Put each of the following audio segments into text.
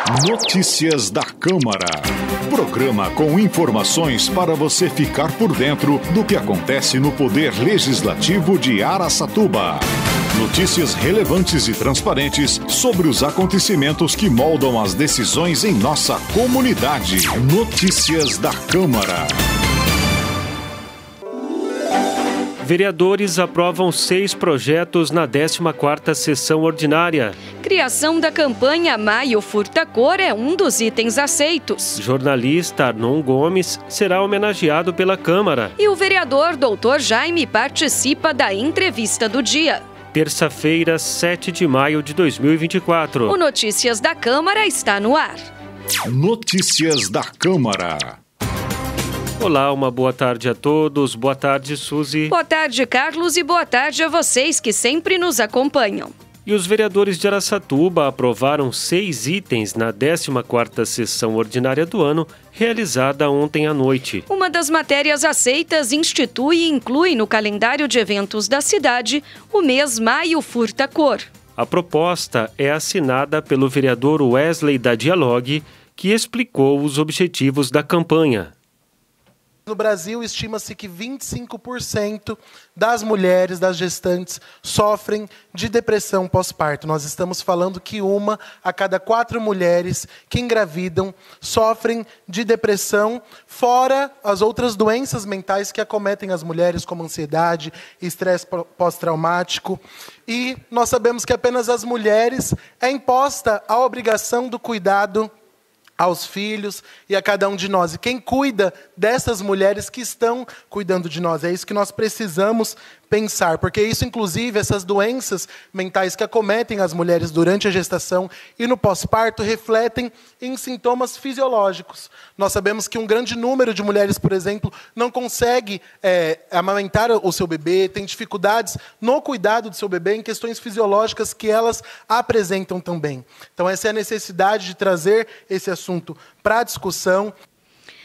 Notícias da Câmara. Programa com informações para você ficar por dentro do que acontece no Poder Legislativo de Araçatuba. Notícias relevantes e transparentes sobre os acontecimentos que moldam as decisões em nossa comunidade. Notícias da Câmara. Vereadores aprovam 6 projetos na 14ª sessão ordinária. Criação da campanha Maio Furta Cor é um dos itens aceitos. Jornalista Arnon Gomes será homenageado pela Câmara. E o vereador Dr. Jaime participa da entrevista do dia. Terça-feira, 7 de maio de 2024. O Notícias da Câmara está no ar. Notícias da Câmara. Olá, uma boa tarde a todos. Boa tarde, Suzy. Boa tarde, Carlos, e boa tarde a vocês que sempre nos acompanham. E os vereadores de Araçatuba aprovaram 6 itens na 14ª sessão ordinária do ano, realizada ontem à noite. Uma das matérias aceitas institui e inclui no calendário de eventos da cidade o mês Maio Furta Cor. A proposta é assinada pelo vereador Wesley da Dialogue, que explicou os objetivos da campanha. No Brasil, estima-se que 25% das mulheres, das gestantes, sofrem de depressão pós-parto. Nós estamos falando que 1 a cada 4 mulheres que engravidam sofrem de depressão, fora as outras doenças mentais que acometem as mulheres, como ansiedade, estresse pós-traumático. E nós sabemos que apenas às mulheres é imposta a obrigação do cuidado aos filhos e a cada um de nós. E quem cuida dessas mulheres que estão cuidando de nós? É isso que nós precisamos pensar, porque isso, inclusive, essas doenças mentais que acometem as mulheres durante a gestação e no pós-parto, refletem em sintomas fisiológicos. Nós sabemos que um grande número de mulheres, por exemplo, não consegue amamentar o seu bebê, tem dificuldades no cuidado do seu bebê em questões fisiológicas que elas apresentam também. Então, essa é a necessidade de trazer esse assunto para a discussão.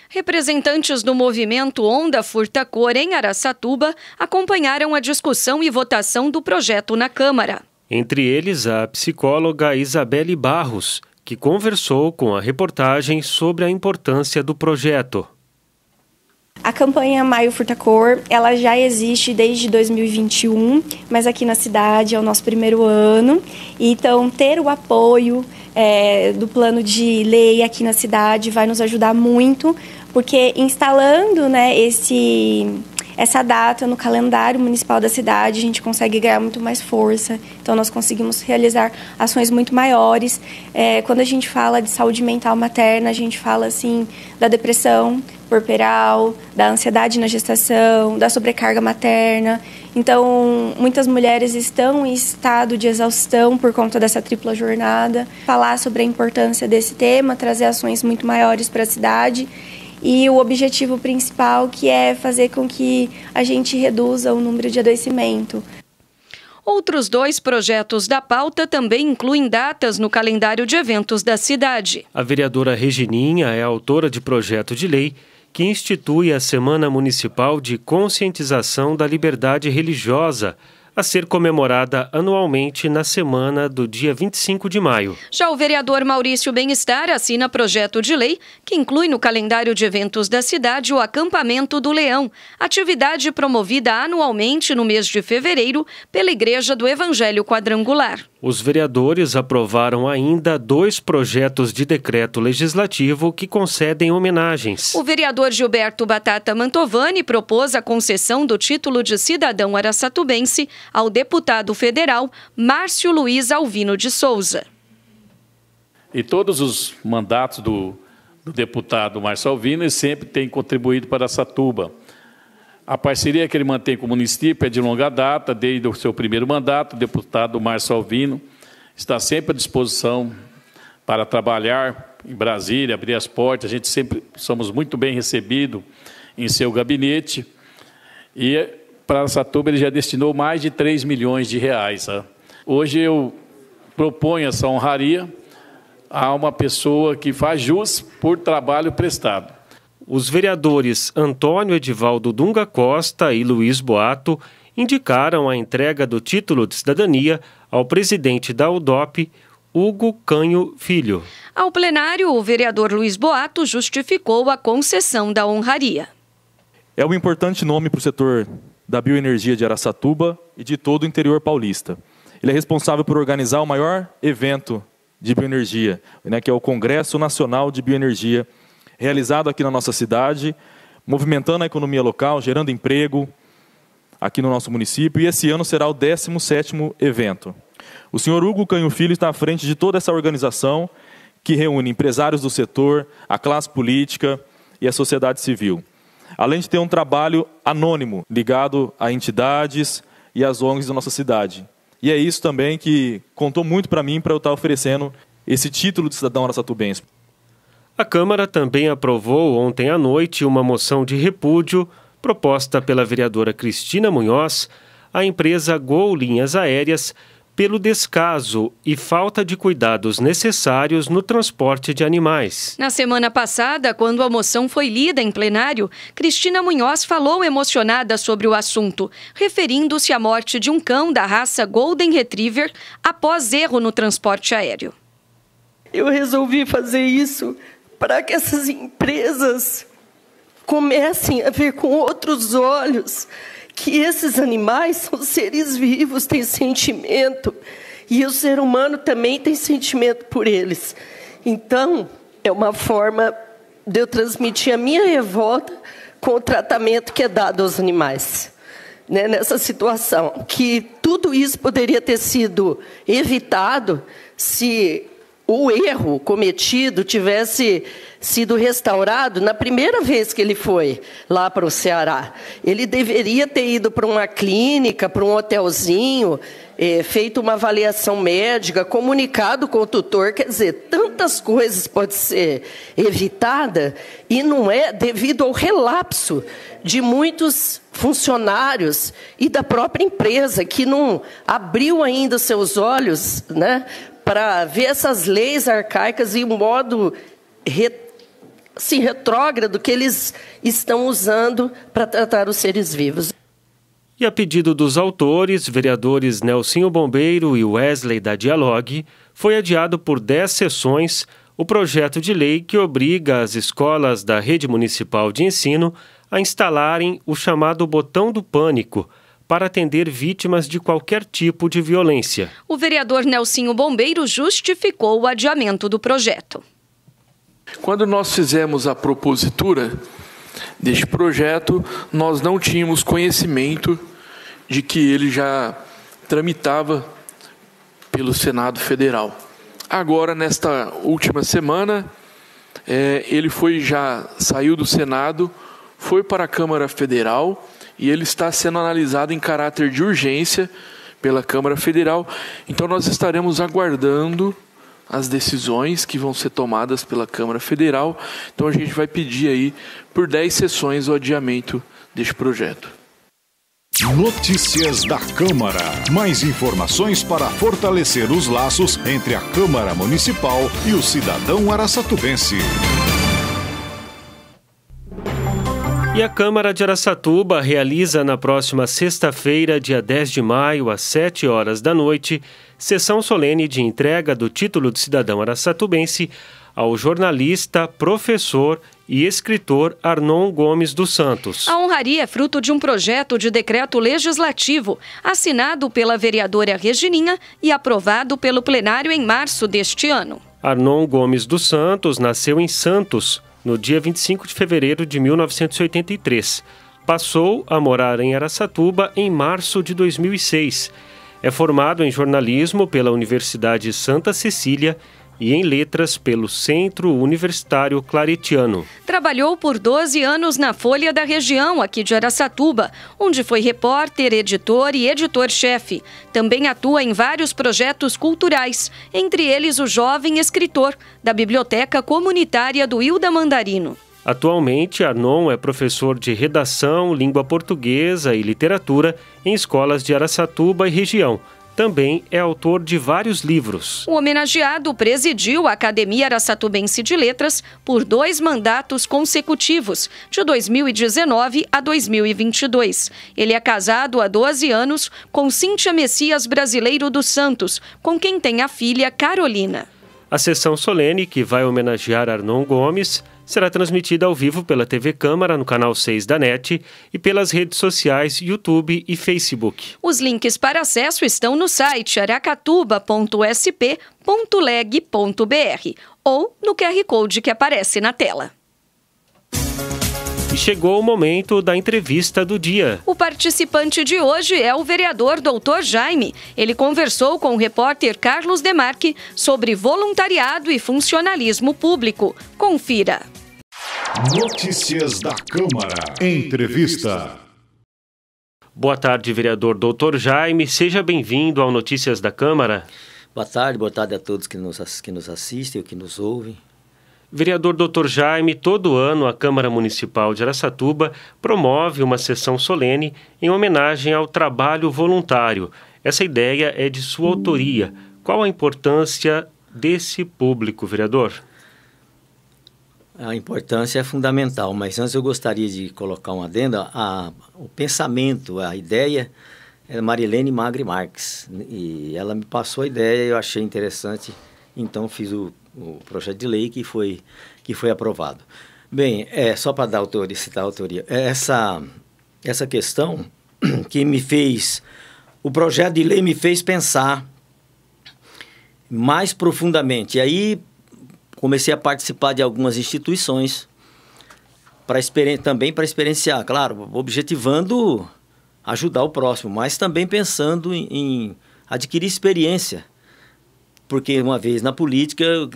Representantes do movimento Onda Furta Cor em Araçatuba acompanharam a discussão e votação do projeto na Câmara. Entre eles, a psicóloga Isabelle Barros, que conversou com a reportagem sobre a importância do projeto. A campanha Maio Furta Cor, ela já existe desde 2021, mas aqui na cidade é o nosso primeiro ano. Então, ter o apoio do plano de lei aqui na cidade vai nos ajudar muito, porque instalando, né, essa data no calendário municipal da cidade, a gente consegue ganhar muito mais força. Então, nós conseguimos realizar ações muito maiores. Quando a gente fala de saúde mental materna, a gente fala, assim, da depressão puerperal, da ansiedade na gestação, da sobrecarga materna. Então, muitas mulheres estão em estado de exaustão por conta dessa tripla jornada. Falar sobre a importância desse tema, trazer ações muito maiores para a cidade. E o objetivo principal, que é fazer com que a gente reduza o número de adoecimento. Outros 2 projetos da pauta também incluem datas no calendário de eventos da cidade. A vereadora Regininha é autora de projeto de lei que institui a Semana Municipal de Conscientização da Liberdade Religiosa, a ser comemorada anualmente na semana do dia 25 de maio. Já o vereador Maurício Bem-Estar assina projeto de lei que inclui no calendário de eventos da cidade o Acampamento do Leão, atividade promovida anualmente no mês de fevereiro pela Igreja do Evangelho Quadrangular. Os vereadores aprovaram ainda 2 projetos de decreto legislativo que concedem homenagens. O vereador Gilberto Batata Mantovani propôs a concessão do título de cidadão araçatubense ao deputado federal Márcio Luiz Alvino de Souza. E todos os mandatos do deputado Márcio Alvino sempre têm contribuído para Araçatuba. A parceria que ele mantém com o município é de longa data, desde o seu primeiro mandato. O deputado Márcio Alvino está sempre à disposição para trabalhar em Brasília, abrir as portas. A gente sempre somos muito bem recebidos em seu gabinete. E para Araçatuba ele já destinou mais de 3 milhões de reais. Hoje eu proponho essa honraria a uma pessoa que faz jus por trabalho prestado. Os vereadores Antônio Edivaldo Dunga Costa e Luiz Boato indicaram a entrega do título de cidadania ao presidente da UDOP, Hugo Canho Filho. Ao plenário, o vereador Luiz Boato justificou a concessão da honraria. É um importante nome para o setor da bioenergia de Araçatuba e de todo o interior paulista. Ele é responsável por organizar o maior evento de bioenergia, que é o Congresso Nacional de Bioenergia, realizado aqui na nossa cidade, movimentando a economia local, gerando emprego aqui no nosso município, e esse ano será o 17º evento. O senhor Hugo Canho Filho está à frente de toda essa organização que reúne empresários do setor, a classe política e a sociedade civil. Além de ter um trabalho anônimo, ligado a entidades e às ONGs da nossa cidade. E é isso também que contou muito para mim, para eu estar oferecendo esse título de cidadão araçatubense. A Câmara também aprovou ontem à noite uma moção de repúdio proposta pela vereadora Cristina Munhoz à empresa Gol Linhas Aéreas pelo descaso e falta de cuidados necessários no transporte de animais. Na semana passada, quando a moção foi lida em plenário, Cristina Munhoz falou emocionada sobre o assunto, referindo-se à morte de um cão da raça Golden Retriever após erro no transporte aéreo. Eu resolvi fazer isso para que essas empresas comecem a ver com outros olhos que esses animais são seres vivos, têm sentimento, e o ser humano também tem sentimento por eles. Então, é uma forma de eu transmitir a minha revolta com o tratamento que é dado aos animais. Nessa situação, que tudo isso poderia ter sido evitado se o erro cometido tivesse sido restaurado na primeira vez que ele foi lá para o Ceará. Ele deveria ter ido para uma clínica, para um hotelzinho, feito uma avaliação médica, comunicado com o tutor. Quer dizer, tantas coisas podem ser evitadas e não é devido ao relapso de muitos funcionários e da própria empresa que não abriu ainda seus olhos, para ver essas leis arcaicas e o modo retrógrado que eles estão usando para tratar os seres vivos. E a pedido dos autores, vereadores Nelsinho Bombeiro e Wesley da Dialogue, foi adiado por 10 sessões o projeto de lei que obriga as escolas da rede municipal de ensino a instalarem o chamado botão do pânico, para atender vítimas de qualquer tipo de violência. O vereador Nelsinho Bombeiro justificou o adiamento do projeto. Quando nós fizemos a propositura deste projeto, nós não tínhamos conhecimento de que ele já tramitava pelo Senado Federal. Agora, nesta última semana, ele saiu do Senado, foi para a Câmara Federal, e ele está sendo analisado em caráter de urgência pela Câmara Federal. Então, nós estaremos aguardando as decisões que vão ser tomadas pela Câmara Federal. Então, a gente vai pedir aí por 10 sessões o adiamento deste projeto. Notícias da Câmara. Mais informações para fortalecer os laços entre a Câmara Municipal e o cidadão araçatubense. E a Câmara de Araçatuba realiza na próxima sexta-feira, dia 10 de maio, às 7 horas da noite, sessão solene de entrega do título de cidadão araçatubense ao jornalista, professor e escritor Arnon Gomes dos Santos. A honraria é fruto de um projeto de decreto legislativo assinado pela vereadora Regininha e aprovado pelo plenário em março deste ano. Arnon Gomes dos Santos nasceu em Santos, no dia 25 de fevereiro de 1983. Passou a morar em Araçatuba em março de 2006. É formado em jornalismo pela Universidade Santa Cecília e em letras pelo Centro Universitário Claretiano. Trabalhou por 12 anos na Folha da Região, aqui de Araçatuba, onde foi repórter, editor e editor-chefe. Também atua em vários projetos culturais, entre eles o Jovem Escritor, da Biblioteca Comunitária do Hilda Mandarino. Atualmente, Arnon é professor de redação, língua portuguesa e literatura em escolas de Araçatuba e região, também é autor de vários livros. O homenageado presidiu a Academia Araçatubense de Letras por 2 mandatos consecutivos, de 2019 a 2022. Ele é casado há 12 anos com Cíntia Messias Brasileiro dos Santos, com quem tem a filha Carolina. A sessão solene, que vai homenagear Arnon Gomes, será transmitida ao vivo pela TV Câmara no canal 6 da NET e pelas redes sociais YouTube e Facebook. Os links para acesso estão no site aracatuba.sp.leg.br ou no QR Code que aparece na tela. E chegou o momento da entrevista do dia. O participante de hoje é o vereador Dr. Jaime. Ele conversou com o repórter Carlos Demarque sobre voluntariado e funcionalismo público. Confira. Notícias da Câmara. Entrevista. Boa tarde, vereador Dr. Jaime. Seja bem-vindo ao Notícias da Câmara. Boa tarde a todos que nos assistem ou que nos ouvem. Vereador Dr. Jaime, todo ano a Câmara Municipal de Araçatuba promove uma sessão solene em homenagem ao trabalho voluntário. Essa ideia é de sua autoria. Qual a importância desse público, vereador? A importância é fundamental, mas antes eu gostaria de colocar um adendo. O pensamento, a ideia é Marilene Magri Marques, e ela me passou a ideia e eu achei interessante, então fiz o projeto de lei que foi aprovado. Bem, só para dar citar a autoria, essa questão que me fez, o projeto de lei me fez pensar mais profundamente. E aí comecei a participar de algumas instituições também para experienciar, claro, objetivando ajudar o próximo, mas também pensando em adquirir experiência. Porque uma vez na política eu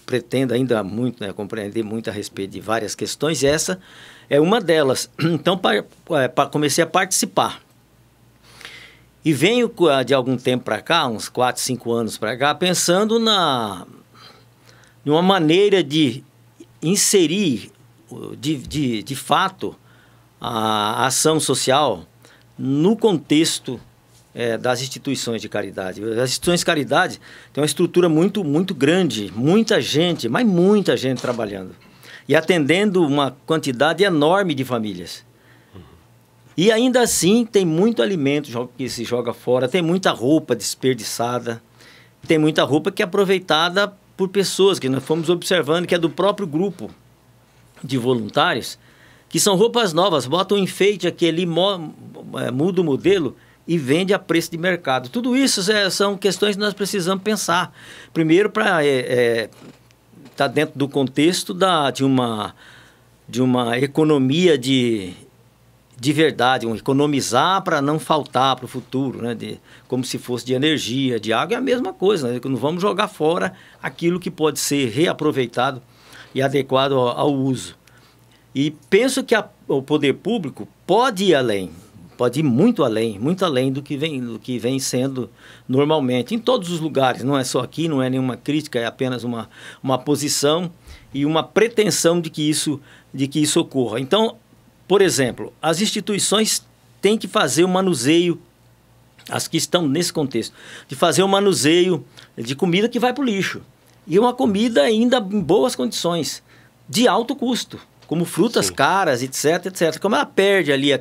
pretendo ainda muito, compreender muito a respeito de várias questões, e essa é uma delas. Então comecei a participar. E venho de algum tempo para cá, uns 4, 5 anos para cá, pensando numa maneira de inserir de fato a ação social no contexto das instituições de caridade. As instituições de caridade têm uma estrutura muito, muito grande, muita gente, mas muita gente trabalhando e atendendo uma quantidade enorme de famílias. E ainda assim tem muito alimento que se joga fora, tem muita roupa desperdiçada, tem muita roupa que é aproveitada por pessoas que nós fomos observando, que é do próprio grupo de voluntários, que são roupas novas, botam um enfeite aqui ali, muda o modelo e vende a preço de mercado. Tudo isso são questões que nós precisamos pensar. Primeiro, para estar dentro do contexto de uma economia de verdade, economizar para não faltar para o futuro, como se fosse de energia, de água, é a mesma coisa, não vamos jogar fora aquilo que pode ser reaproveitado e adequado ao uso. E penso que o poder público pode ir além, pode ir muito além do que vem sendo normalmente, em todos os lugares, não é só aqui, não é nenhuma crítica, é apenas uma posição e uma pretensão de que isso ocorra. Então, por exemplo, as instituições têm que fazer o manuseio, as que estão nesse contexto, de fazer o manuseio de comida que vai para o lixo. E uma comida ainda em boas condições, de alto custo, como frutas caras, etc, etc. Como ela perde ali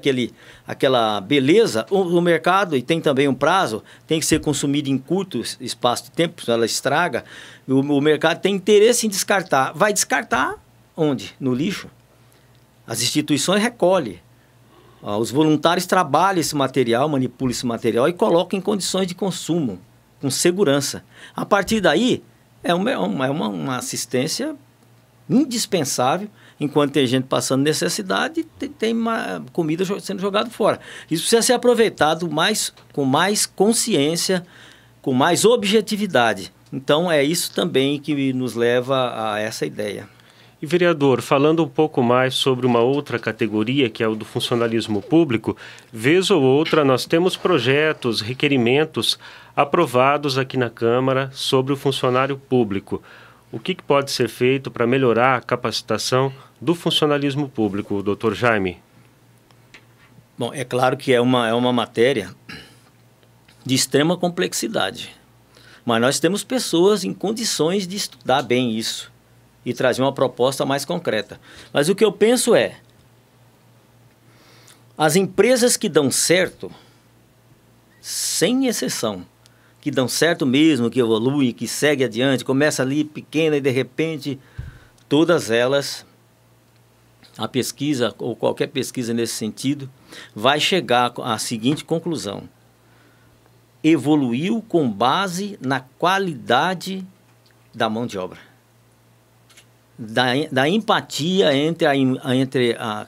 aquela beleza, o mercado, e tem também um prazo, tem que ser consumido em curto espaço de tempo, ela estraga, o mercado tem interesse em descartar. Vai descartar onde? No lixo. As instituições recolhem. Os voluntários trabalham esse material, manipulam esse material e colocam em condições de consumo, com segurança. A partir daí, é uma assistência indispensável, enquanto tem gente passando necessidade, tem comida sendo jogada fora. Isso precisa ser aproveitado com mais consciência, com mais objetividade. Então, é isso também que nos leva a essa ideia. E, vereador, falando um pouco mais sobre uma outra categoria, que é o do funcionalismo público, vez ou outra nós temos projetos, requerimentos aprovados aqui na Câmara sobre o funcionário público. O que pode ser feito para melhorar a capacitação do funcionalismo público, doutor Jaime? Bom, é claro que é uma matéria de extrema complexidade. Mas nós temos pessoas em condições de estudar bem isso e trazer uma proposta mais concreta. Mas o que eu penso é, as empresas que dão certo, sem exceção, que dão certo mesmo, que evoluem, que seguem adiante, começa ali pequena e de repente, todas elas, a pesquisa ou qualquer pesquisa nesse sentido, vai chegar à seguinte conclusão: evoluiu com base na qualidade da mão de obra, da empatia entre a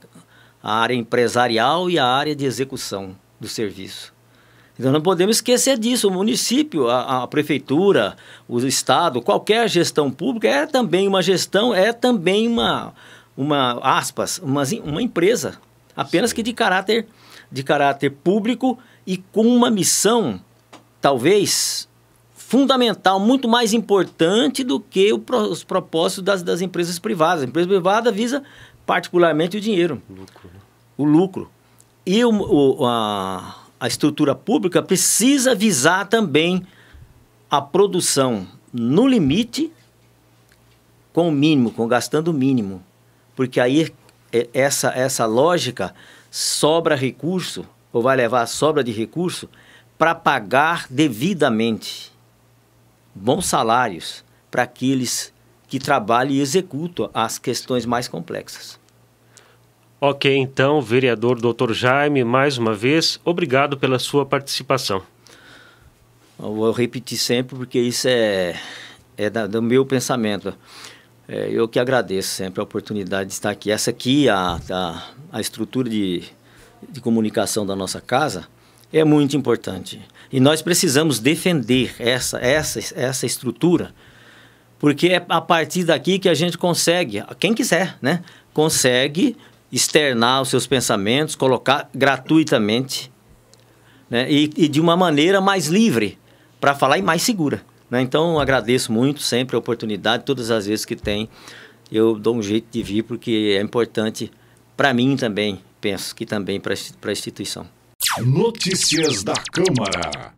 área empresarial e a área de execução do serviço. Então não podemos esquecer disso. O município, a prefeitura, o estado, qualquer gestão pública é também uma gestão, é também uma empresa, apenas que de caráter público e com uma missão talvez fundamental, muito mais importante do que os propósitos das empresas privadas. A empresa privada visa particularmente o dinheiro, o lucro. E a estrutura pública precisa visar também a produção no limite, com o mínimo, gastando o mínimo. Porque aí essa lógica sobra recurso, ou vai levar a sobra de recurso, para pagar devidamente bons salários para aqueles que trabalham e executam as questões mais complexas. Ok, então, vereador Dr. Jaime, mais uma vez, obrigado pela sua participação. Eu vou repetir sempre, porque isso é do meu pensamento. Eu que agradeço sempre a oportunidade de estar aqui. Essa aqui, a estrutura de comunicação da nossa casa, é muito importante. E nós precisamos defender essa estrutura, porque é a partir daqui que a gente consegue, quem quiser, né, consegue externar os seus pensamentos, colocar gratuitamente, né, e de uma maneira mais livre, para falar e mais segura. Né? Então, agradeço muito sempre a oportunidade, todas as vezes que tem, eu dou um jeito de vir, porque é importante para mim também, penso que também para a instituição. Notícias da Câmara.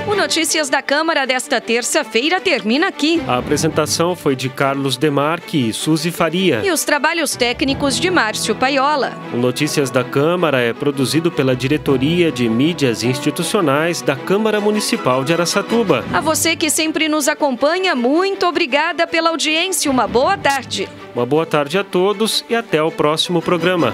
O Notícias da Câmara desta terça-feira termina aqui. A apresentação foi de Carlos Demarque e Suzy Faria. E os trabalhos técnicos de Márcio Paiola. O Notícias da Câmara é produzido pela Diretoria de Mídias Institucionais da Câmara Municipal de Araçatuba. A você que sempre nos acompanha, muito obrigada pela audiência. Uma boa tarde. Uma boa tarde a todos e até o próximo programa.